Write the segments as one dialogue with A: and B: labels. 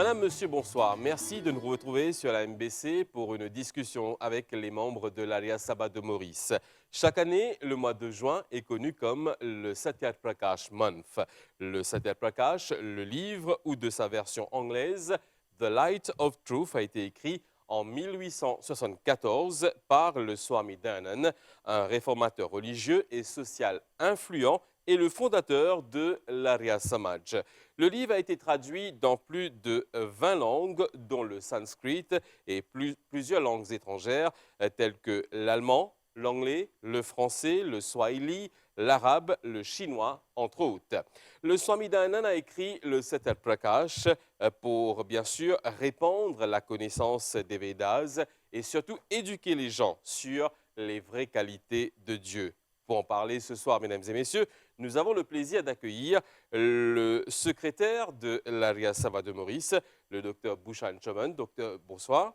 A: Madame, Monsieur, bonsoir. Merci de nous retrouver sur la MBC pour une discussion avec les membres de l'Arya Sabha de Maurice. Chaque année, le mois de juin est connu comme le Satyat Prakash Month. Le Satyat Prakash, le livre ou de sa version anglaise, The Light of Truth, a été écrit en 1874 par le Swami Dayananda, un réformateur religieux et social influent et le fondateur de l'Arya Samaj. Le livre a été traduit dans plus de 20 langues, dont le sanskrit et plusieurs langues étrangères telles que l'allemand, l'anglais, le français, le swahili, l'arabe, le chinois, entre autres. Le Swami Dayananda a écrit le Satyat Prakash pour, bien sûr, répandre la connaissance des Védas et surtout éduquer les gens sur les vraies qualités de Dieu. Pour en parler ce soir, mesdames et messieurs, nous avons le plaisir d'accueillir le secrétaire de l'Arya Sabha de Maurice, le docteur Bhushan Choman. Docteur, bonsoir.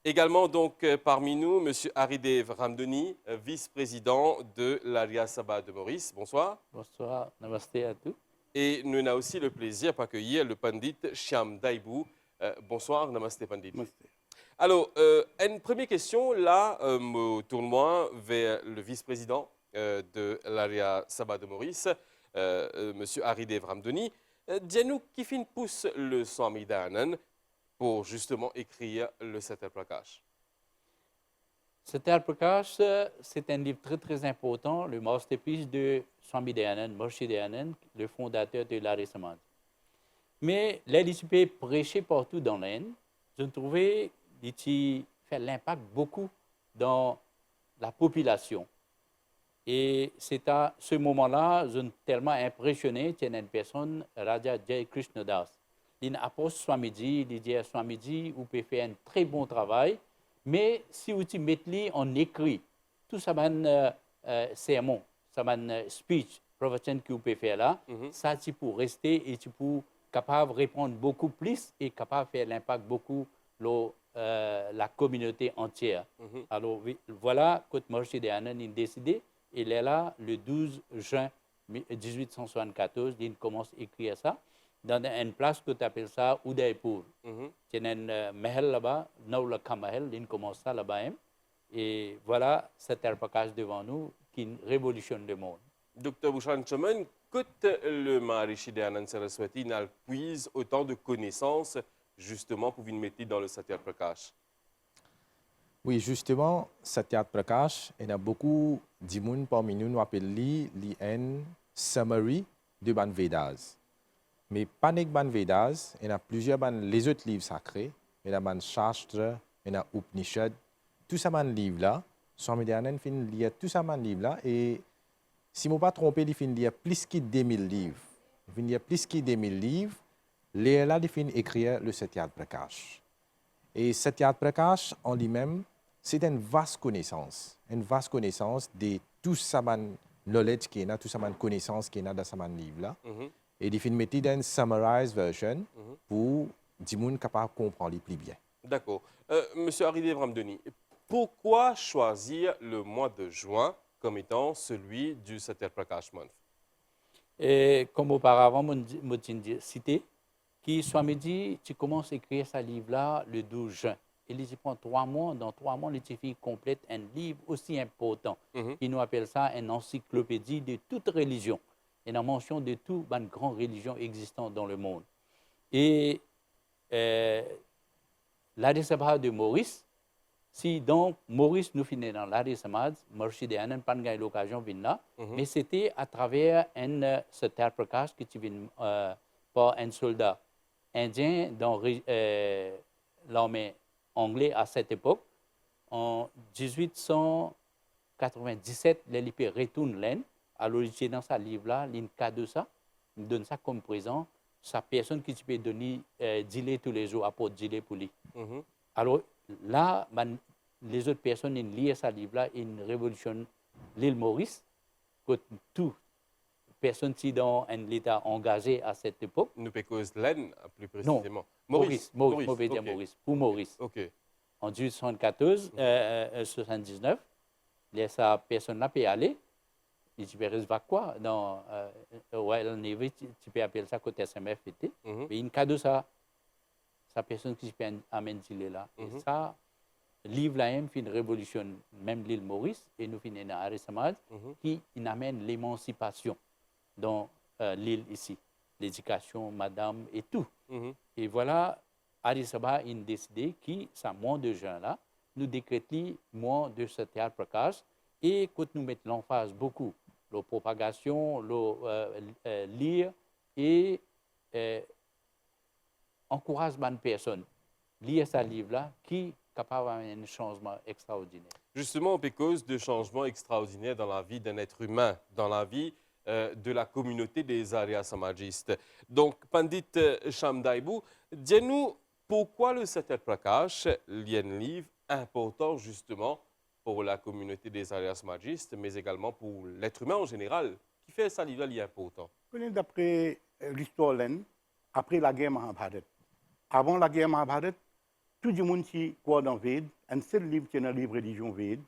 A: Également donc parmi nous, M. Haridev Ramdoni, vice-président de l'Arya Sabha de Maurice. Bonsoir.
B: Bonsoir, namaste à tous.
A: Et nous avons aussi le plaisir d'accueillir le pandit Shyam Daibou. Bonsoir, namaste pandit.
C: Namaste.
A: Alors, une première question, là, me tourne vers le vice-président de l'Arya Sabha de Maurice, M. Haridev Ramdoni. Dis-nous qui fin pousse le Swami Dayananda pour justement écrire le Satyat Prakash.
B: Satyat Prakash, c'est un livre très très important, le masterpiece de Swami Dayananda, Maharishi Dayananda, le fondateur de l'Arya Samaj. Mais l'LICP prêché partout dans l'Inde, je trouvais qu'il fait l'impact beaucoup dans la population. Et c'est à ce moment-là, je suis tellement impressionné qu'il y a une personne, Raja Jai Krishna Das. Il approche Swamiji, il dit à Swamiji, vous pouvez faire un très bon travail, mais si vous mettez en écrit tout ça, sermon, ça speech, profession que vous pouvez faire là, ça c'est pour rester et tu peux capable de répondre beaucoup plus et capable de faire l'impact beaucoup la communauté entière. Alors voilà, quand Maharishi Dayananda a décidé, il est là le 12 juin 1874, il commence à écrire ça dans une place que tu appelles ça Udaipur. C'est un mahal là-bas, Naulakha Mahal, il commence ça là-bas. Et voilà, Satyat Prakash devant nous qui révolutionne le monde.
A: Docteur Bhushan Choman, quand le Maharishi Dayananda Saraswati puise autant de connaissances justement pour vous mettre dans le Satyat Prakash?
C: Oui, justement, Satyat Prakash, il y a beaucoup de gens parmi nous qui appellent un summary de Ban Vedas. Mais pas que Ban Vedas, il y a plusieurs les autres livres sacrés, il y a Ban Shastra, il y a Upanishad, tout ça ban livre-là, Swami Dayananda fin lire tout ça ban livre-là, et si je ne me pas trompé, il fin lire plus que 2000 livres. Il fin lire plus que 2000 livres, là, il fin écrire le Satyat Prakash. Et Satyat Prakash en lui-même, c'est une vaste connaissance de tout ça knowledge qui est là, tout ça connaissance qui est là dans ce livre-là. Et il fait mettre dans une summarized version pour que les gens capables de comprendre plus bien.
A: D'accord. Monsieur Haridev Ramdoni, pourquoi choisir le mois de juin comme étant celui du Satyat Prakash Month?
B: Et comme auparavant, je cité, qui Swamiji, tu commences à écrire ce livre-là le 12 juin. Il prend 3 mois. Dans 3 mois, il complète un livre aussi important. Il nous appelle ça une encyclopédie de toute religion. Et la mention de toutes les grandes religions existantes dans le monde. Et l'Arya Sabha de Maurice, si donc Maurice nous finit dans l'Arya Samaj, Maharishi Dayananda n'a pas eu l'occasion de venir là, mais c'était à travers un Satyat Prakash qui est venu par un soldat indien dans l'armée anglaise à cette époque. En 1897, l'Élipé retourne l'Inde. Alors, il est dans ce livre-là, il cadeau ça, il donne ça comme présent. Sa personne qui peut donner dîner tous les jours, apporte dîner pour lui. Alors là, les autres personnes, ils lisent ce livre-là, ils révolutionnent l'île Maurice, que toute personne qui est dans un état engagé à cette époque.
A: Nous cause l'Inde, plus précisément.
B: Non, Maurice. Okay. Pour Maurice.
A: Okay.
B: En 1874, 79, sa personne-là peut aller. Il peut rester quoi dans Royal Navy, tu peux appeler ça côté SMF. Mais il cadeau ça sa personne qui peut amener là. Et ça, livre là même fait une révolution, même l'île Maurice, et nous finissons dans Arya Samaj, qui amène l'émancipation dans l'île ici, l'éducation, madame et tout. Et voilà, Arya Samaj a décidé que ça mois de juin là, nous décrétons mois de ce théâtre Prakash, et quand nous mettons l'emphase beaucoup, la propagation, le lire et encourage les personnes lire ce livre-là qui est capable d'amener un changement extraordinaire.
A: Justement, on peut cause de changements extraordinaires dans la vie d'un être humain, dans la vie de la communauté des Arya Samajistes. Donc, Pandit Shamdaibou, dis-nous pourquoi le Satyat Prakash est un livre important justement pour la communauté des Arya Samajistes, mais également pour l'être humain en général. Qui fait ça livre-là important?
D: D'après l'histoire, après la guerre Mahabharat, avant la guerre Mahabharat, tout le monde qui croit dans Veda, un seul livre qui est un livre religion Veda.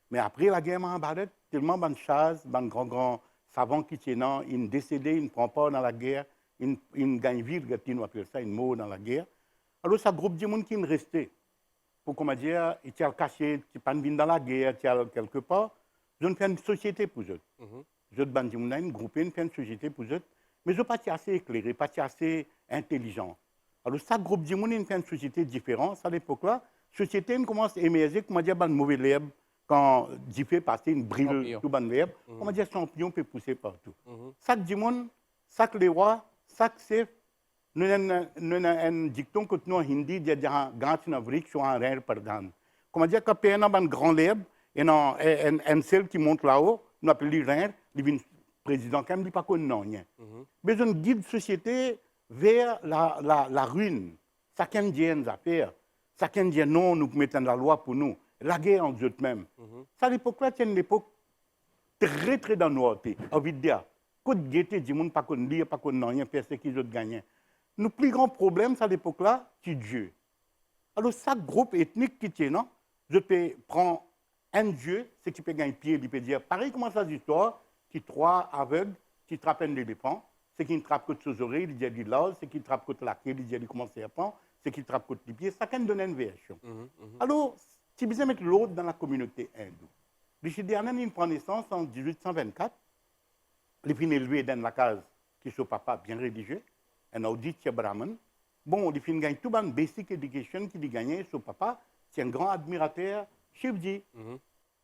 D: Mais après la guerre Mahabharat, tellement de choses, de grands savants qui sont ils décédés, ils ne prennent pas dans la guerre, ils gagnent vie, on appelle ça, ils meurent dans la guerre. Alors, ça groupe de monde qui est resté. Pour comment dire, ils sont cachés, qui ne viennent dans la guerre, qui sont quelque part. Je ne fais une société pour eux. Je ne une groupe, une société pour eux. Mais je ne suis pas assez éclairé, pas assez intelligent. Alors, chaque groupe de monde fait une société différente. À l'époque-là, la société commence à émerger, comment dire, une mauvaise herbe. Quand j'y fais passer une brille, tout ban l'herbe, comment dire, champignon peut pousser partout. Chaque monde, chaque les rois, chaque chef, nous avons un dicton que nous en hindi, dit grand navrik sur un rein pardon. Comment dire, quand il y a un grand herbe, et un seul qui monte là-haut, nous appelons le rein, le président, quand il n'est pas connu. Mais on guide la société vers la ruine. Chacun dit une affaire. Chacun dit non, nous mettons la loi pour nous. La guerre en eux-mêmes. Ça, à l'époque-là, c'est une époque très, très dans nos côtés. Envie de dire, quand gaieté, du monde pas qu'on lire, pas qu'on n'a rien fait, c'est qu'ils ont gagné. Nos plus grands problèmes, à l'époque-là, c'est Dieu. Alors, chaque groupe ethnique qui tient, non, je peux prendre un Dieu, c'est qui peut gagner pied, il peut dire, pareil, comment ça, l'histoire, qui trois aveugles, qui trappent un éléphant, c'est qui trappe contre ses oreilles, il dit de l'os, c'est qui trappe contre la queue, il dit comment serpent, c'est qui trappe contre les pieds, chacun donne une version. Alors, si vous mettre l'autre dans la communauté hindoue, Rishidianan, il prend naissance en 1824, il est élevé dans la case qui est son papa bien religieux, un auditya brahman. Bon, il finit gagner tout le basic education qu'il a gagné, son papa, c'est un grand admirateur Shivji.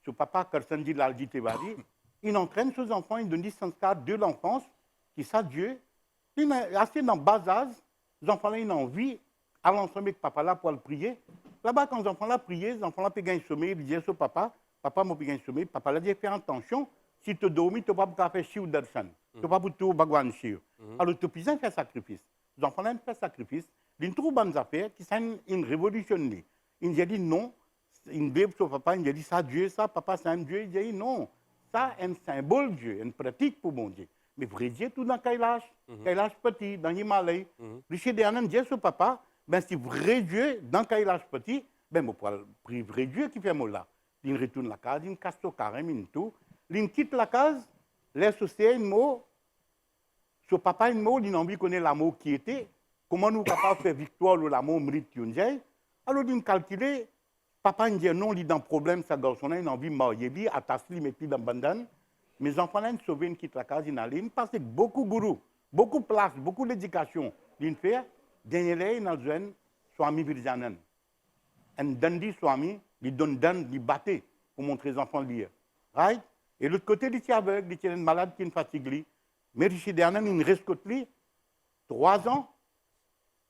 D: Son papa, Karsanji Lalji Tewari, il entraîne ses enfants, il donne des sanskars de l'enfance, qui savent Dieu. Il est assez dans le bas âge, les enfants-là, ils ont envie, à l'ensemble avec papa là pour le prier. Là-bas, quand les enfants-là prient, les enfants-là peuvent gagner sommeil, ils disent au papa, papa m'a gagné sommeil, papa là dit, fais attention, si tu dors, tu ne peux pas faire Shiv Darshan, tu ne peux pas tout Bhagwan Shiv. Alors, tu peux faire sacrifice. Les enfants-là font sacrifice, ils trouvent bonnes affaires, qui sont une révolution. Ils disent non, ils disent au papa, ils disent ça, Dieu, ça, papa, c'est un Dieu. Ils disent non, ça, c'est un symbole de Dieu, une pratique pour mon Dieu. Mais vrai Dieu, tout dans Kailash, Kailash petit, dans l'Himalaya. Rishi Dayanand dit au papa, ben, si vrai Dieu, dans Kailash petit, ben, moi, pour le vrai Dieu qui fait moi là. Il retourne la case, il casse son carême, il tout. Il quitte la case, laisse aussi un mot. Son papa, un mot, il a envie de connaître l'amour qui était. Comment nous sommes capables de faire victoire ou l'amour mérite Yunjay. Alors, il calcule, papa, il dit non, il est dans un problème, sa garçon, il a envie de marier, il a tassé, il met dans le bandan. Mes enfants, ils sauvent, ils quittent la case, ils allent, parce que beaucoup de gourous, beaucoup de place, beaucoup d'éducation, ils font. Dernier, ils ont besoin de Swami Virjanan. Un dandi Swami, il donne dan, il battait pour montrer aux enfants lire. Right? Et l'autre côté, il est aveugle, il est malade qui est fatigué. Mais Rishi Dayanand, il reste côté 3 ans.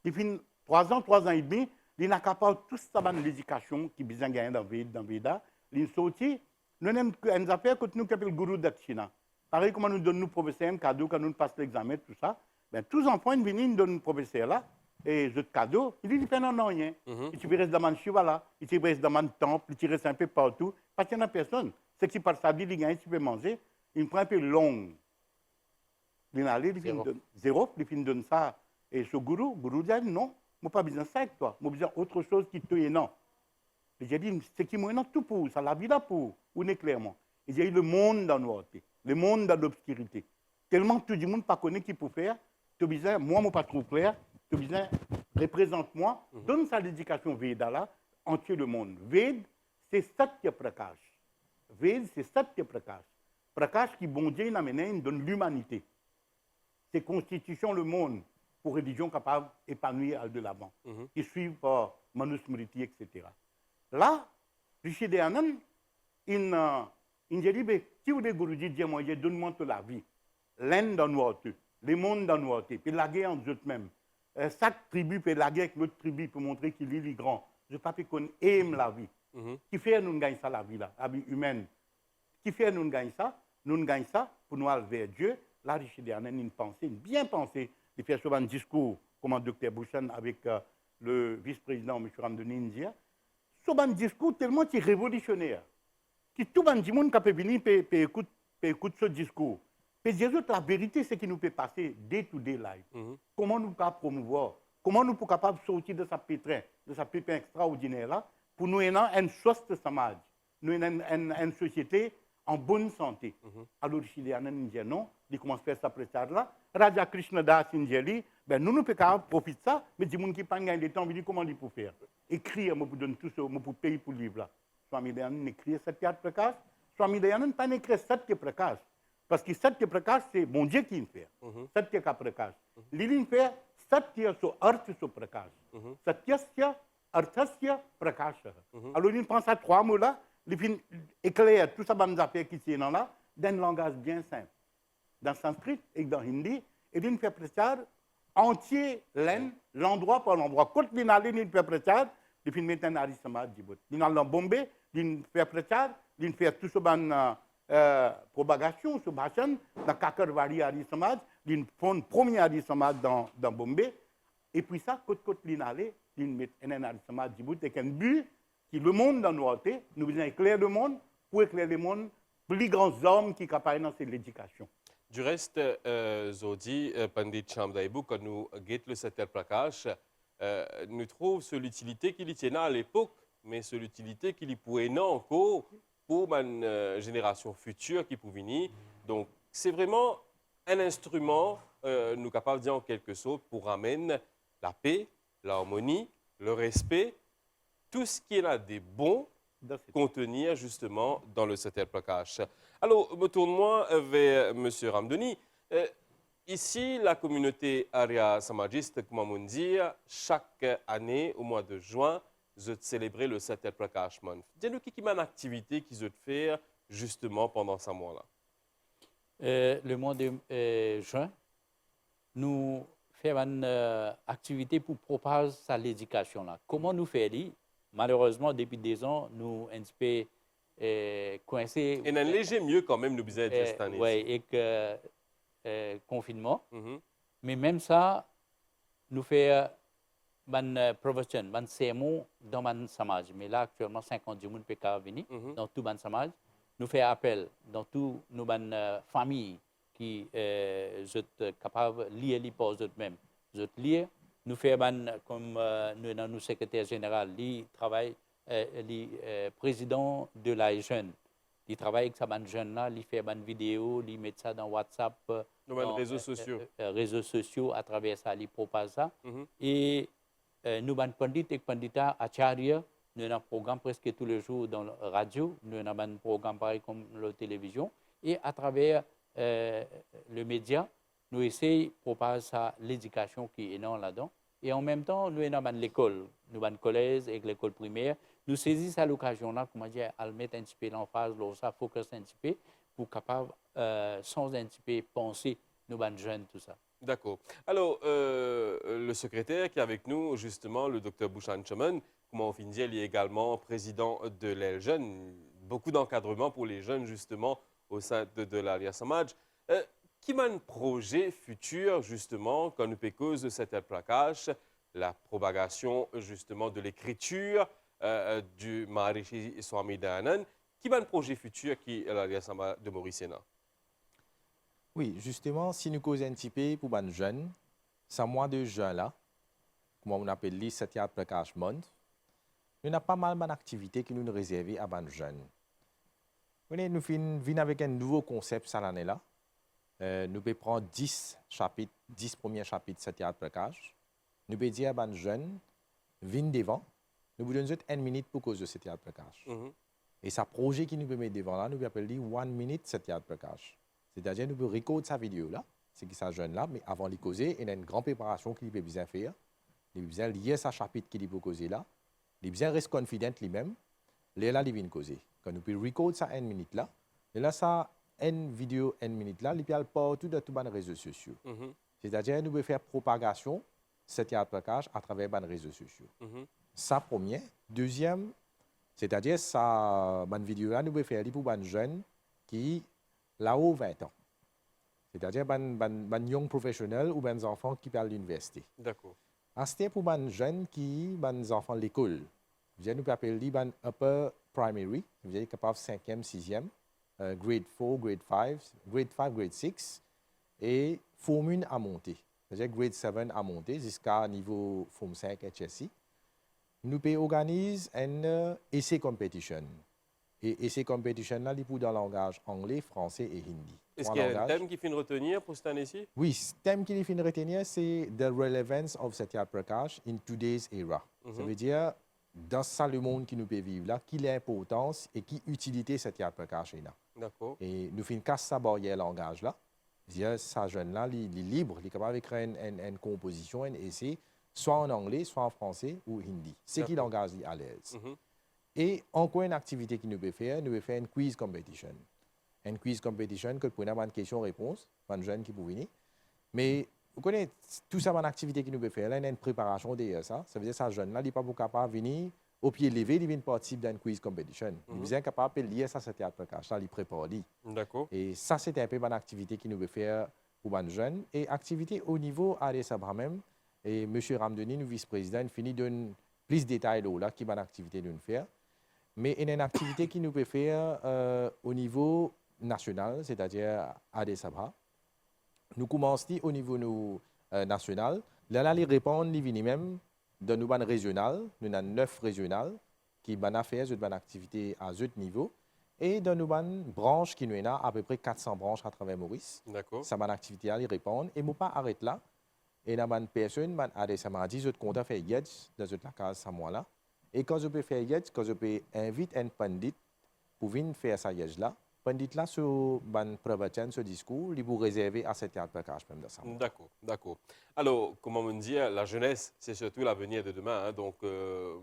D: Il finit 3 ans et demi. Il n'a pas tout ça dans l'éducation qui besoin de gagner dans Veda. Il est sorti. Nous avons une affaire que nous appelons Guru Dakshina. Pareil comme nous donnons nos professeurs un cadeau quand nous passons l'examen, tout ça. Ben, tous les enfants, ils viennent, ils donnent au professeur là. Et ce cadeau, il dit, il fait non, rien. Il reste dans le Shivala, il reste dans le temple, il reste un peu partout. Parce qu'il n'y a personne. C'est que si par samedi, il gagne, il peut manger, il prend un peu long. Il est allé, il donne zéro, il donne ça. Et ce gourou dit, non, je n'ai pas besoin de ça avec toi. J'ai besoin d'autre chose qui te est non. J'ai dit, c'est qui m'a tout pour ça, la vie là pour, ou n'est clairement. Il dit, le monde dans nos côtés, le monde dans l'obscurité. Tellement tout le monde ne connaît pas qui peut faire, tu as besoin, moi, je ne pas trop clair. Tu as besoin représente-moi, donne sa l'éducation Veda là, entier le monde. Ved, c'est Satya Prakash. Ved, c'est Satya Prakash. Prakash qui, bon Dieu, il donne l'humanité. C'est constitution le monde pour religion capable d'épanouir de l'avant, qui suivent par Manusmriti, etc. Là, Rishi Dayanand, il dit, si vous dites Guruji, dis-moi, donne-moi la vie. L'Inde dans nous, le monde dans nous, puis la guerre entre eux-mêmes. Chaque tribu peut la guerre avec l'autre tribu pour montrer qu'il est grand. Je ne sais pas qu'on aime la vie. Qui fait nous gagner ça, la vie, là, la vie humaine? Qui fait nous gagner ça? Nous gagnons ça pour nous aller vers Dieu. Là, Rishi Dayanand, une pensée, une bien pensée. Il fait souvent un discours, comme un docteur Bhushan, avec le vice-président, M. Ramdani India. Souvent un discours tellement révolutionnaire. Que tout le monde qui peut venir peut écouter ce discours. Mais Jésus, la vérité, c'est qu'il nous peut passer day-to-day life. Comment nous pouvons promouvoir? Comment nous sommes capables de sortir de sa pétrin, de sa pépin extraordinaire là, pour nous ayant une source de samaj, nous ayant une société en bonne santé. Alors, Rishi Dayanand dit non, il commence à faire ça précharge là. Raja Krishna Das Injali, ben nous pouvons pas profiter de ça, mais des gens qui pas gagné le temps, ils disent comment il faut faire. Écrire, moi, pour donner tout ça, moi, pour payer pour le livre là. Swami Dayanand écrit Satya Prakash. Swami Dayanand pas écrit Satya Prakash. Parce que Satya Prakash, c'est bon Dieu qui le fait. Satya ka Prakash. Il fait Satya so Arth so Prakash. Satyasya Arthasya Prakash. Alors, il pense à trois mots là. Il éclaire tout ça, les affaires qui sont là, dans un langage bien simple. Dans le sanskrit et dans le hindi, et il fait précharge entier l'endroit par l'endroit. Quand il fait précharge, il fait mettre un Arisamad Djibouti. Il a Bombay, il fait précharge, il fait tout ça, propagation, ce bachan, dans Kakarwadi Arisamad, il fait un premier Arisamad dans Bombay, et puis ça, quand il allait, il met un Arisamad Djibouti avec un but qui le monde dans nos côtés, nous voulons éclairer le monde, pour éclairer le monde, plus grands hommes qui sont capables dans l'éducation.
A: Du reste, Zodi, Pandit Chamdaibou, quand nous guettons le Satya Prakash, nous trouvons l'utilité qu'il y tenait à l'époque, mais l'utilité qu'il y pourrait encore pour une génération future qui peut venir. Donc, c'est vraiment un instrument, nous capables de dire en quelque sorte, pour ramener la paix, l'harmonie, le respect, tout ce qui est là des bons contenir justement dans le Satya Prakash. Alors, me tourne-moi vers M. Ramdani. Ici, la communauté Arya Samajiste, comment on dit, chaque année, au mois de juin, je célébrer le Satya Prakash Month. Dis-nous qui est une activité qu'ils ont faire justement pendant ce mois-là.
B: Le mois de juin, nous faisons une activité pour propager l'éducation. Comment nous faisons? Malheureusement, depuis 2 ans, nous sommes un peu coincés.
A: Et un léger mieux quand même, nous disons cette année.
B: Oui, avec confinement. Mais même ça, nous faisons une provision, un sermon dans le samaj. Mais là, actuellement, 50 personnes peuvent venir dans tout le samaj. Nous faisons appel dans toutes nos familles qui sont capables de lire les pauses eux-mêmes. Lire. Nous faisons, comme nous avons le secrétaire général, il travaille, le président de la jeune. Il travaille avec ces jeunes-là, il fait des vidéos, il met ça dans WhatsApp,
A: dans les réseaux sociaux.
B: À travers ça, il propose ça. Et nous avons pandit et pandita acharya, nous avons un programme presque tous les jours dans la radio, nous avons un programme pareil comme la télévision. Et à travers le média, nous essayons de proposer l'éducation qui est énorme là-dedans. Et en même temps, nous avons l'école, nous avons le collège et l'école primaire. Nous saisissons à l'occasion-là, comment dire, à mettre un petit peu l'emphase, ça focus un petit peu, pour capable, sans un petit peu penser, nous avons jeunes, tout ça.
A: D'accord. Alors, le secrétaire qui est avec nous, justement, le Dr Bhushan Chaman, comment on finit, il est également président de l'Aile Jeune. Beaucoup d'encadrement pour les jeunes, justement, au sein de l'Arya Samaj. Qui a un projet futur, justement, quand nous pécose de Satya Prakash, la propagation, justement, de l'écriture du Maharishi Swami Dayanand, qui a un projet futur qui est l'Arya Samaj de Maurice?
C: Oui, justement, si nous causons un petit peu pour les jeunes, ce mois de juin là, comme on appelle les Satya Prakash Month, nous avons pas mal d'activités qui nous réservées à les jeunes. Nous venons avec un nouveau concept cette année-là. Nous pouvons prendre 10 premiers chapitres de Satya Prakash. nous pouvons dire à les jeunes, viennent devant, nous vous donnons 1 minute pour cause de Satyat Prakash. Et ce projet qui nous peut mettre devant là, nous appelons 1 minute Satyat Prakash. C'est-à-dire, nous pouvons recorder sa vidéo là, c'est qui ça jeune là, mais avant de causer, il y a une grande préparation qu'il peut bien faire. Il peut bien lier sa chapitre qu'il peut causer là. Il peut bien rester confident lui-même. Là, il vient causer. Quand nous pouvons recorder ça 1 minute là, et là, ça, une vidéo 1 minute là, il peut aller partout dans tous les réseaux sociaux. C'est-à-dire, nous pouvons faire propagation Satyat Prakash à travers les réseaux sociaux. Ça, premier. Deuxième, c'est-à-dire, ça, cette vidéo-là, nous pouvons faire pour les jeunes qui là-haut 20 ans. C'est-à-dire, les young professionnels ou les enfants qui parlent à l'université.
A: D'accord.
C: C'était pour les jeunes qui, les enfants de l'école. Nous pouvons appeler les upper primary, vous êtes capable 5e, 6e, grade 4, grade 5, grade 6, et forme 1 à monter. C'est-à-dire grade 7 à monter jusqu'à niveau forme 5 HSI. Nous pouvons organiser un essai competition. Et essai competition, là, il pour dans le langage anglais, français et hindi.
A: Est-ce qu'il y a un thème qu'il faut retenir pour cette année-ci?
C: Oui, le thème qu'il faut retenir, c'est The Relevance of Satyat Prakash in Today's Era. Ça veut dire, dans ça, le monde qui nous peut vivre là, quelle est l'importance et quelle utilité Satyat Prakash est là.
A: D'accord.
C: Et nous faisons casse sa barrière langage là. C'est-à-dire, ça jeune là, il est libre, il est capable d'écrire une composition, un essai, soit en anglais, soit en français ou hindi. C'est qui langage est à l'aise. Et encore une activité qu'il nous peut faire une quiz competition. Une quiz competition que pour une question-réponse, un jeune qui peut venir. Mais vous connaissez tout ça, une activité qu'il nous peut faire, là, il y a une préparation derrière ça. Ça veut dire que ce jeune-là, il n'est pas capable de venir au pied levé, il vient participer dans une quiz competition. Il est capable de lier ça à Satyat Prakash, là, il prépare.
A: D'accord.
C: Et ça, c'est un peu une activité qu'il nous peut faire pour les jeunes. Et activité au niveau AD Sabha même. Et M. Ramdeni, le vice-président, il finit de donner plus de détails là, qui est une activité de nous faire. Mais il y a une activité qui nous peut faire au niveau national, c'est-à-dire AD Sabha. Nous commençons au niveau national. Là, les répondre, ils viennent même de nous régionales. Nous avons 9 régionales qui ont fait une activité à ce niveau. Et dans nos branches qui nous ont à peu près 400 branches à travers Maurice.
A: D'accord.
C: Ça m'a activité à les répondre. Et je ne pas arrêter là. Et dans une personne, ça m'a dit, je compte faire yedj dans la case à moi là. Et quand je peux faire yedj, quand je peux inviter un pandit pour venir faire ça yedj là, pandit là, sur ban pravachan, ce discours, il vous réserver à Satyat Prakash même de ça.
A: D'accord, d'accord. Alors, comment on dit, la jeunesse, c'est surtout l'avenir de demain. Hein, donc,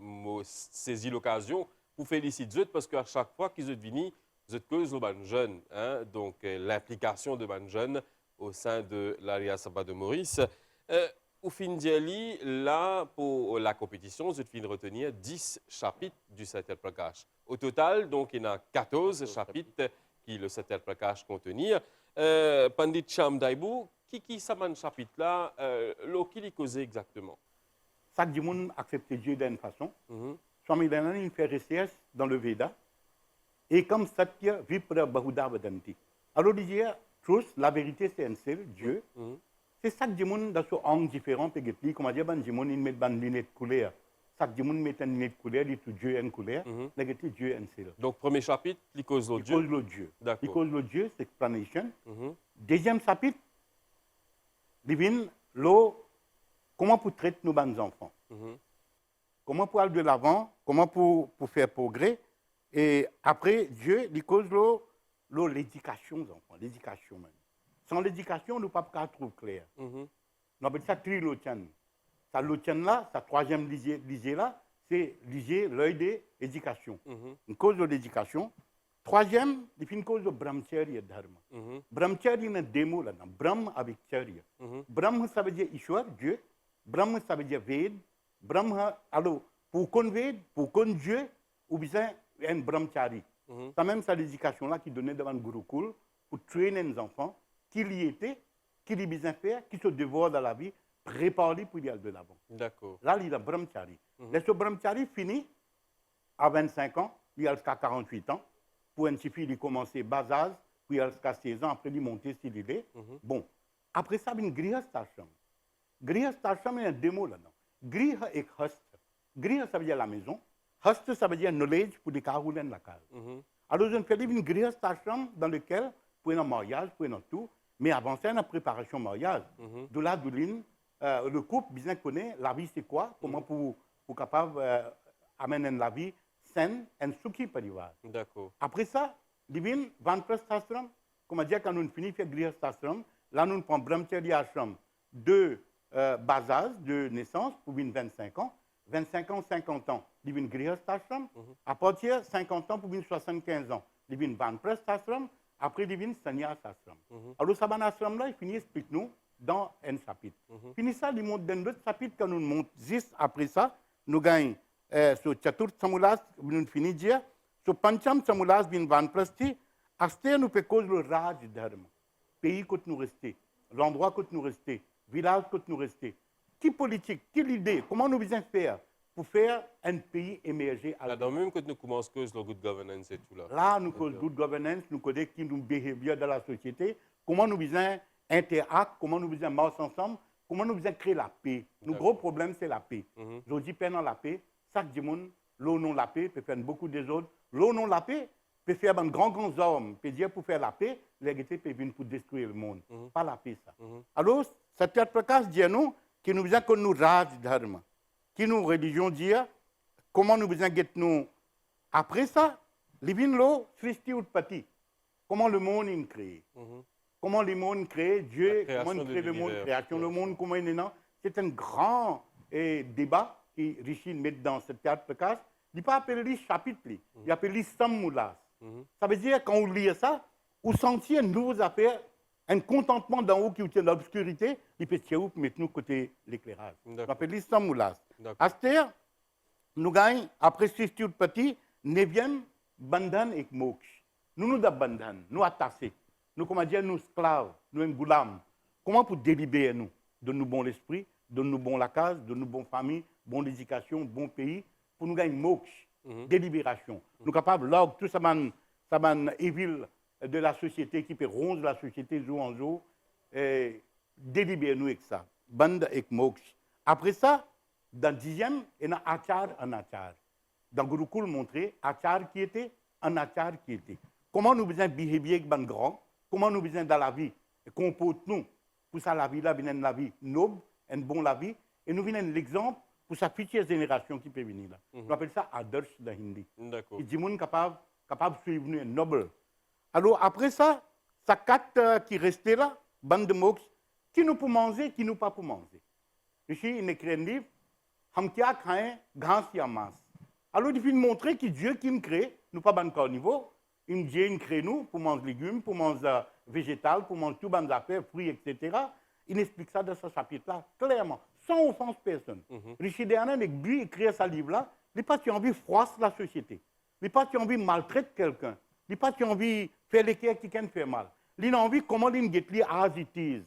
A: moi, saisis l'occasion pour féliciter parce qu'à chaque fois qu'ils sont venus, vous êtes cause de jeunes. Hein, donc, l'implication de ban jeunes au sein de l'Aria Sabha de Maurice. Au fin d'Ali, là, pour la compétition, vous êtes fin de retenir 10 chapitres du Satyat Prakash. Au total, donc, il y en a 14 chapitres qui le Satyat Prakash contenir. Pandit Cham Daibou, qui s'amène chapitre là, qui l'y cause exactement?
D: Chaque monde accepte Dieu d'une façon. Swami Dayananda, il fait recherche dans le Veda. Et comme Satya Vipra Bahuda Vadanti. Alors, il dit, truth, la vérité, c'est un seul, Dieu. C'est chaque monde dans son angle différent, comme on dit, il met une lunette couleur. Chaque monde met une lunette couleur, il dit Dieu une couleur, il Dieu un seul.
A: Donc, premier chapitre, il cause le Dieu.
D: Il cause le Dieu.
A: D'accord.
D: Il cause le Dieu, c'est explanation. Deuxième chapitre, il vient comment pour traiter nos bons enfants. Comment pour aller de l'avant, comment pour faire progrès. Et après, Dieu, il cause l'éducation des enfants, l'éducation même. Sans l'éducation, nous ne pouvons pas trouver clair. On appelle ça trilotian. Ça, l'otian là, sa troisième lisée là, c'est lisée l'œil de l'éducation. Une cause de l'éducation. Troisième, il fait une cause de brahmacharya dharma. Brahmacharya, il y a deux mots là-dedans. Brahm avec charya. Brahm, ça veut dire Ishwar, Dieu. Brahm, ça veut dire Ved. Brahma, alors, pour qu'on Ved, pour qu'on Dieu, ou bien un brahmachari. C'est même ça l'éducation là qui donnait devant le Gurukul pour traîner les enfants. Qui y était, qui y besoin faire, qui se devoir dans la vie, préparer pour y aller de l'avant.
A: D'accord.
D: Là, il y a brahmachari. Ce brahmachari finit à 25 ans, il a jusqu'à 48 ans. Pour un petit fille, il commence bas âge, puis il a jusqu'à 16 ans, après il monte s'il est. Bon. Après ça, il y a une grihastashram. Grihastashram, il y a deux mots là-dedans. Griha et hast. Griha, ça veut dire la maison. Hast, ça veut dire knowledge pour les caroules dans la case. Alors, je fais une grihastashram dans lequel, pour un mariage, pour un tout, mais avant ça, une préparation mariage. De là, le couple, bien connaît la vie c'est quoi, comment pour capable amener la vie saine et sukhi parivar.
A: D'accord.
D: Après ça, divine vanprasthashram, comme on dit quand on finit faire grihasthashram, là nous prenons brahmacharya ashram de bas âge de naissance pour 25 ans, 25 ans, 50 ans, divine grihasthashram, à partir de 50 ans pour 75 ans, divine vanprasthashram, après divine sannyas ashram. Alors ça ashram là, il finit explique nous dans un chapitre. Fini ça, il monte dans l'autre chapitre quand nous monte juste après ça, nous gagnons sur Chatur Samulas, nous finissons de dire, sur Pancham Samulas, bin Vanprasti, Aster nous fait cause le Raj Dharma. Pays que nous rester, l'endroit que nous rester, village que nous rester. Qui politique, quelle idée, comment nous besoin faire pour faire un pays émerger à
A: Là, même quand nous commençons cause le good governance et tout là.
D: Là, nous cause good governance, nous connaissons qui nous behavior dans la société, comment nous besoin interagir, comment nous besoin marcher ensemble, comment nous besoin créer la paix. Notre gros problème, c'est la paix. Je dis pendant la paix, chaque dimanche, l'eau non la paix peut faire beaucoup des autres. L'eau non la paix peut faire un grands hommes, peut dire pour faire la paix, l'égalité peut venir pour détruire le monde. Pas la paix, ça. Alors, Satyat Prakash dit à nous que nous besoin que nous raj dharma, qui nous religion dire comment nous besoin get nous. Après ça, living l'eau, Srishti Utpati, comment le monde est créé. Comment le monde crée, Dieu, comment il crée le monde, création, le monde, comment il est né. C'est un grand débat qui Rishi met dans ce théâtre Prakash. Il n'est pas appelé chapitre, il appelle Sammulas. Ça veut dire, quand on lit ça, vous sentez une nouvelle affaire, un contentement d'en haut qui tient l'obscurité, il peut se mettre nous côté l'éclairage. On appelle Sammulas. Aster, nous gagnons, après Srishti Utpati, 9e, Bandhan et Moksha. Nous avons Bandhan, nous attachés. Nous, comment dire, nous esclaves, nous un goulam. Comment pour délibérer nous? Donne-nous bon l'esprit, donne-nous bon la case, donne-nous bonne famille, bonne éducation, bon pays, pour nous gagner moksha, délibération. Nous sommes capables, là, tout ça, évil de la société qui peut ronger la société jour en jour, délibérer nous avec ça. Bande et moksha. Après ça, dans le 10e, il y a un achar en achar. Dans Gurukul, montrer achar qui était, un achar qui était. Comment nous besoin behavior avec un grand? Comment nous besoin dans la vie, comporte-nous pour ça la vie là, une la vie noble, une bonne la vie, et nous venons l'exemple pour sa future génération qui peut venir là. On appelle ça Adarsh dans Hindi.
A: D'accord.
D: Il dit monde capable de suivre nous, noble. Alors après ça, ça quatre qui restait là, bande de moks, qui nous pour manger, qui nous pas pour manger. Ici, il écrit un livre, Ham kya khaye, ghas ya mas. Alors il faut montrer que Dieu qui nous crée, nous pas ban carnivore. Dieu nous crée nous pour manger légumes, pour manger végétal, pour manger tout ban affaires, fruits, etc. Il explique ça dans ce chapitre-là, clairement, sans offense personne. Rishi Dayanan, avec lui, écrit ce livre-là, il n'a pas envie de froisser la société. Il n'a pas envie de maltraiter quelqu'un. Il n'a pas envie de faire les qui quelqu'un fait mal. Il a envie de comment il get li as it is.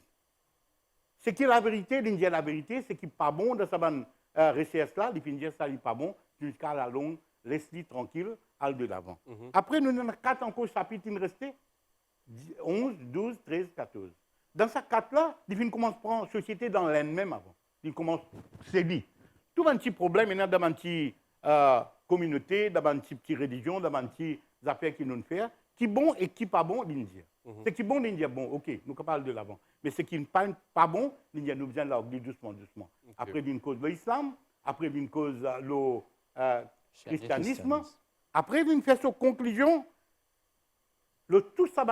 D: Ce qui est la vérité, il dit la vérité, c'est qu'il n'est pas bon dans sa recherche-là, il finit ça, il n'est pas bon, jusqu'à la longue, laisse-le tranquille, aller de l'avant. Après, nous avons 4 encore chapitres, il restait 11, 12, 13, 14. Dans ces 4-là, il commence à prendre société dans l'elle-même avant. Il commence à se dire. Tout un petit problème, il y a dans une petite communauté, dans une petite religion, dans une petite affaire qui nous fait, qui est bon et qui n'est pas bon, l'Indien. Ce qui est bon, l'Indien, bon, ok, nous parlons de l'avant. Mais ce qui n'est pas bon, l'Indien nous vient là, doucement, doucement. Okay. Après, il y a une cause de l'islam, après, il y a une cause le christianisme. Après, il fait sa conclusion, tout ça,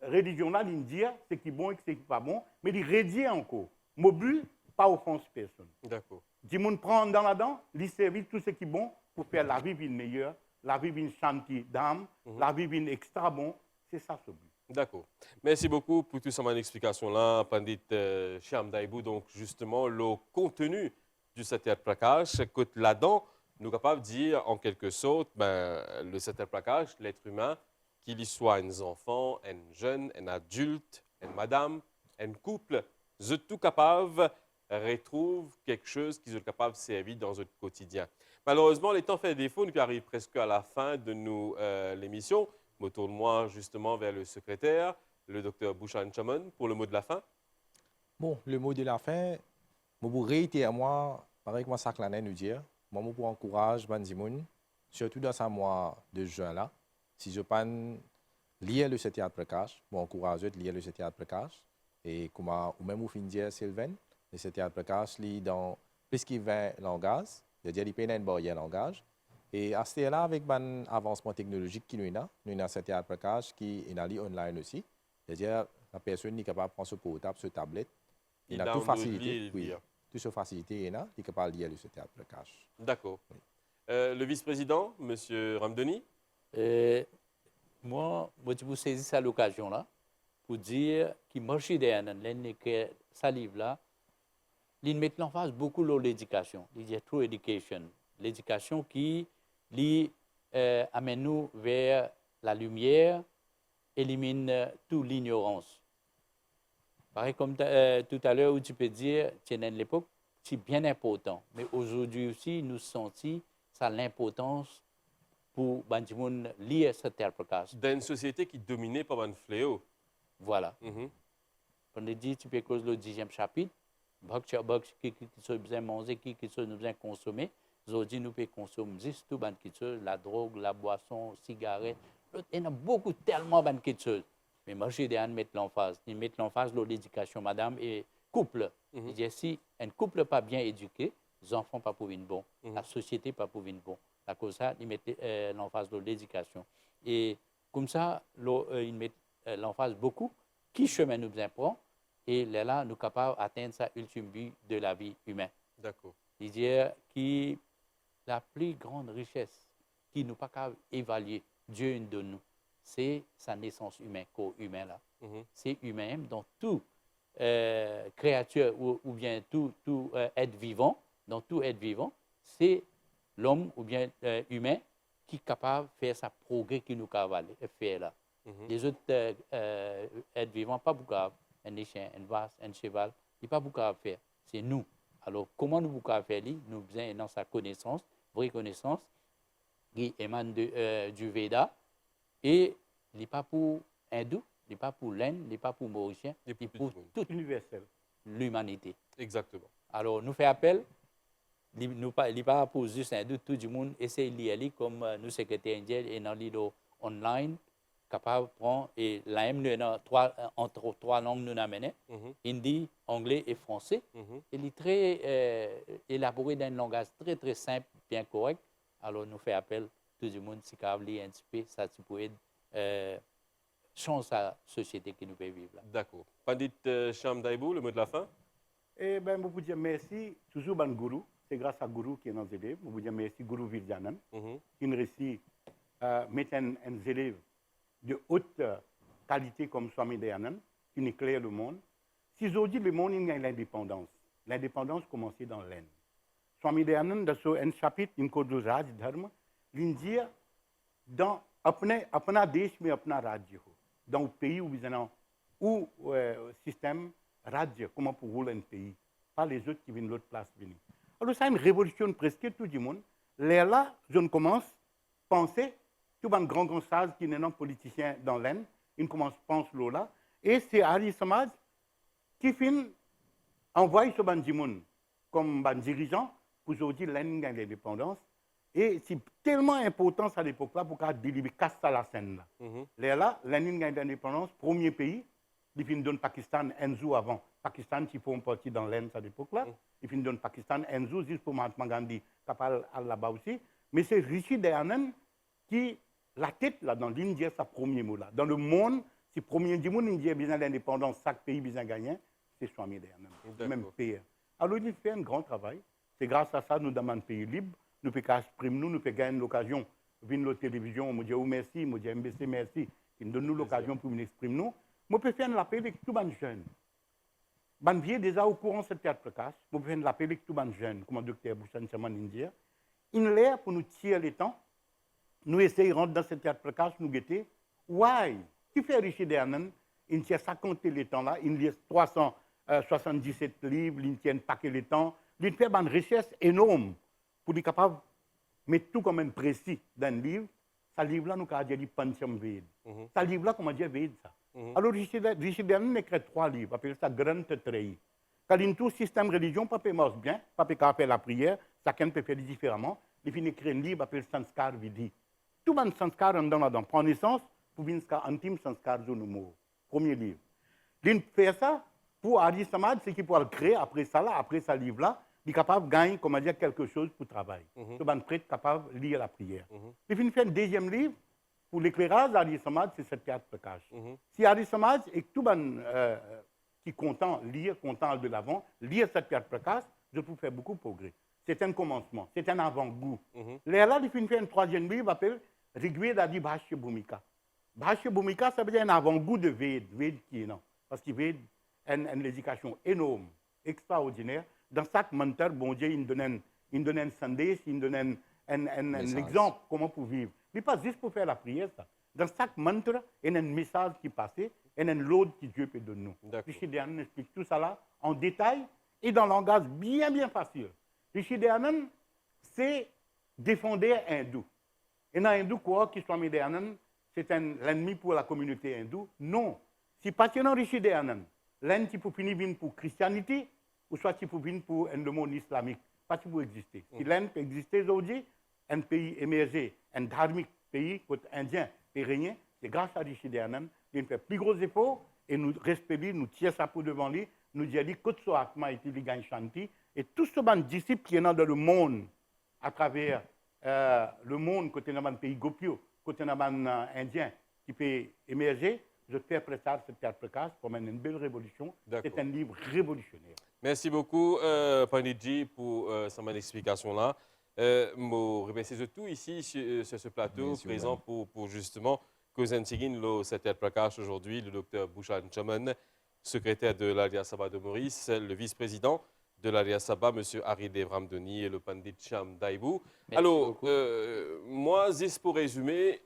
D: religion-là, l'Indien, ce qui est bon et ce qui n'est pas bon, mais il rédit encore. Mon but, pas offense personne.
A: D'accord.
D: Si on prend dans la dent, il servir tout ce qui est bon pour faire la vie meilleure, la vie une shanti d'âme, la vie une extra bon, c'est ça ce but.
A: D'accord. Merci beaucoup pour toute cette explication-là, Pandit Shyam Daibou. Donc, justement, le contenu du Satyat Prakash, que là-dedans, nous sommes capables de dire, en quelque sorte, le Satyat Prakash, l'être humain, qu'il y soit un enfant, un jeune, un adulte, une madame, un couple, vous êtes tout capable retrouve quelque chose qu'ils sont capables de servir dans notre quotidien. Malheureusement, les temps fait défaut, nous arrivons presque à la fin de l'émission. Je me tourne moi justement vers le secrétaire, le docteur Bhushan Chaman, pour le mot de la fin.
C: Bon, le mot de la fin, je vous réitère à moi, pareil que moi, ça que l'année nous dire, moi, je vous encourage, Bandimoun, surtout dans ce mois de juin-là, si je peux lire le Satyat Prakash, je vous encourage de lire le Satyat Prakash, et comme ou même vous finissez Sylvain, Le Satyat Prakash lit dans plus de 20 langages. C'est-à-dire qu'il y a une barrière langage. Et à ce là avec l'avancement technologique qui nous avons Satyat Prakash qui est online aussi. C'est-à-dire la personne est capable de prendre ce portable, ce tablette. Il a toute facilité. Oui, toute cette facilité, il est capable de lire le Satyat Prakash.
A: D'accord. Oui. Le vice-président, M. Ramdani?
B: Moi, je vous saisis à l'occasion là pour dire que Moshi Dayanan, sa livre là, il met en face beaucoup sur l'éducation. Il dit True Education. L'éducation qui amène nous vers la lumière, élimine toute l'ignorance. Pareil comme tout à l'heure où tu peux dire, c'est à l'époque, c'est bien important. Mais aujourd'hui aussi, nous sentons ça l'importance pour Banjimoun lire ce terre prakash.
A: Dans une société qui est dominée par un fléau.
B: Voilà. On dit, tu peux cause le 10e chapitre, qui sont besoin de manger, qui sont besoin de consommer. Aujourd'hui, nous pouvons consommer juste tout, la drogue, la boisson, la cigarette. Il y a beaucoup, tellement de choses. Mais moi, j'ai des mettre l'emphase. Ils mettent l'emphase sur l'éducation, madame, et couple. Il dit, si un couple n'est pas bien éduqué, les enfants ne sont pas pour une bon, la société n'est pas pour une bon. À cause de ça, ils mettent l'emphase sur l'éducation. Et comme ça, ils mettent l'emphase beaucoup. Qui chemin nous prend? Et là, nous sommes capables d'atteindre ça ultime but de la vie humaine.
A: D'accord.
B: Il dit que la plus grande richesse qui nous pas capable d'évaluer, Dieu nous donne nous, c'est sa naissance humaine, corps humain là. C'est humain dans toute créature ou bien tout être vivant, dans tout être vivant, c'est l'homme ou bien humain qui est capable de faire sa progrès qui nous capable faire là. Les autres êtres vivants, pas beaucoup. Un chien, un vase, un cheval, il n'y a pas beaucoup à faire. C'est nous. Alors, comment nous pouvons faire? Nous avons dans sa connaissance, vraie connaissance, qui émane du Veda, et il n'est pas pour hindou, il n'est pas pour l'Inde, il n'est pas pour mauricien, il est pour toute l'humanité.
A: Exactement.
B: Alors, nous faisons appel, il n'est pas pour juste hindou, tout le monde essaie de lire comme nous, secrétaires indiens, et dans l'île online, capable de prendre, et là, entre trois langues nous amènent, hindi, anglais et français. Il est très élaboré dans un langage très, très simple, bien correct. Alors, nous faisons appel, tout le monde, si capable de lire un petit peu, ça peut changer la société que nous pouvons vivre.
A: D'accord. Pandit Sham Daibou, le mot de la fin?
D: Eh bien, je vous dis merci, toujours ban Guru. C'est grâce à Guru qui est dans les élèves. Je vous dis merci, Guru Vidyanan, qui nous réussit à mettre un élève de haute qualité comme Swami Dayanand, qui éclaire le monde. Si aujourd'hui le monde a l'indépendance, l'indépendance commence dans l'Inde. Swami Dayanand, dans un chapitre, il y a Raj Dharma, il dit dans apna desh mein apna rajya ho, dans le pays où système rajya, comment pour rouler un pays, pas les autres qui viennent de l'autre place venir. Alors c'est une révolution presque tout le monde. Là, je commence à penser tout un grand sage qui n'est pas politicien dans l'Inde, il commence à penser là, et c'est Ari Samaj qui finit envoyer ce Banjimoun comme un dirigeant pour aujourd'hui l'Inde gagne l'indépendance. Et c'est tellement important à l'époque-là pour qu'elle délivre casse à la scène. Là, l'Inde gagne l'indépendance, premier pays, il finit donner Pakistan un jour avant. Pakistan qui font partie dans l'Inde à l'époque-là, il finit donner Pakistan un jour juste pour Mahatma Gandhi, capable là-bas aussi. Mais c'est Rishi Dayanand qui la tête là dans l'Indien, c'est le premier mot là. Dans le monde, c'est le premier monde Indien a besoin d'indépendance, chaque pays a besoin de gagner, c'est Swami Dayanand, même pays. Alors il fait un grand travail. C'est grâce à ça que nous avons un pays libre, nous pouvons exprimer, nous pouvons gagner l'occasion de venir à la télévision, nous disons merci, nous disons MBC merci, qui nous donne l'occasion pour nous exprimer. Nous pouvons faire l'appel avec tous les jeunes. Les vieux déjà au courant de ce théâtre prakash, nous pouvons faire l'appel avec tous les jeunes, comme le docteur Bhushan Chaman India. Il est là pour nous tirer le temps. Nous essayons de rentrer dans ce théâtre prakash, nous guetter. Why? Qui fait Rishi Dayanand? Il tient 50 les temps là, il lit 377 livres, il tient un paquet de temps. Il fait une richesse énorme pour être capable de mettre tout comme un précis dans un livre. Ce livre-là, nous avons dit Pancham Ved. Ce livre-là, comment dire Ved ça? Alors, Rishi Dayanand écrit 3 livres, appelle ça Granth Trayi. Quand il tout système religion, pas marche bien, pas peut faire la prière, chacun peut faire différemment. Il finit écrire un livre, appelle Sanskar Vidhi. Tout le sanskar dans prend naissance pour venir jusqu'à l'intime sanskar de nous. Premier livre. Il fait ça pour Adi Samad, c'est qu'il peut le créer après ça, là, après ce livre-là, il est capable de gagner, comment dire, quelque chose pour travailler. C'est un prêtre capable de lire la prière. Il finit faire un deuxième livre, pour l'éclairage d'Adi Samad, c'est cette carte Prakash. Si Adi Samad et tout le monde qui est content de l'avant, lire cette carte Prakash, je peux faire beaucoup de progrès. C'est un commencement, c'est un avant-goût. Là, il finit faire un troisième livre, appelé Rigveda Adi Bhashya Bhumika. Bhashya Bhumika, ça veut dire un avant-goût de Veda, Veda qui est non. Parce que Veda a une éducation énorme, extraordinaire. Dans chaque mentor, bon Dieu, il donne un sandesh, il donne un exemple comment pour vivre. Mais pas juste pour faire la prière, ça. Dans chaque mantra, il y a un message qui passe et un lot que Dieu peut donner nous. Rishi Dayanand explique tout ça là en détail et dans un langage bien facile. Rishi Dayanand, c'est défendre hindou. Et dans hindou, quoi, qui Swami Dayanand, c'est l'ennemi pour la communauté hindoue. Non. Si passionnant Rishi Dayanand, l'un qui peut finir pour la christianité, ou soit qui peut venir pour le monde islamique, pas qui peut exister. Si l'un peut exister aujourd'hui, un pays émergé, un dharmique pays, côté indien, pérennien, c'est grâce à Rishi Dayanand, il fait plus gros efforts et nous respectons, nous tirons ça pour devant lui, nous disons que tout ce atma est il gagne shanti et tout ce ban disciples qui est dans le monde, à travers le monde, côté dans le pays Gopio, côté dans le indien, qui peut émerger, je fais prêter cette carte Prakash comme une belle révolution. C'est un livre révolutionnaire.
A: Merci beaucoup, Panditji, pour cette explication-là. Je remercie tout ici sur ce plateau présent pour justement causer le Satyat Prakash aujourd'hui, le docteur Bhushan Chaman, secrétaire de l'Arya Sabha de Maurice, le vice-président de l'Arya Sabha, M. Haridev Ramdoni et le Pandit Cham Daibou. Alors, moi, juste pour résumer,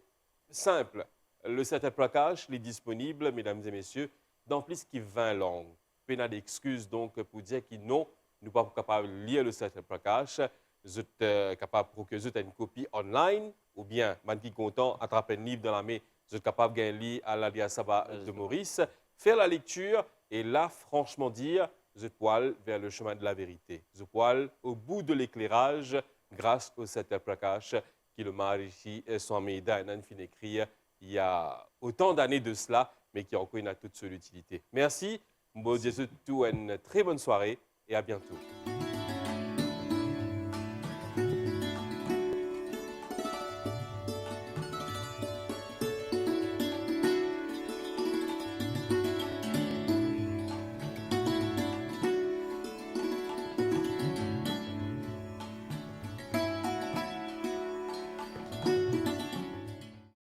A: simple, le Satyat Prakash est disponible, mesdames et messieurs, dans plus de 20 langues. Pas d'excuses donc pour dire que non, nous ne sommes pas capables de lire le Satyat Prakash. Vous êtes capable de procurer une copie online, ou bien, man qui content, attraper un livre dans la main, vous êtes capable de lire à l'Arya Sabha de Maurice, faire la lecture, et là, franchement dire, vous êtes poil vers le chemin de la vérité. Vous êtes poil au bout de l'éclairage, grâce au Satyat Prakash, qui le Maharishi Swami Dayanand fin écrit il y a autant d'années de cela, mais qui encore a toute son utilité. Merci, je vous souhaite une très bonne soirée et à bientôt.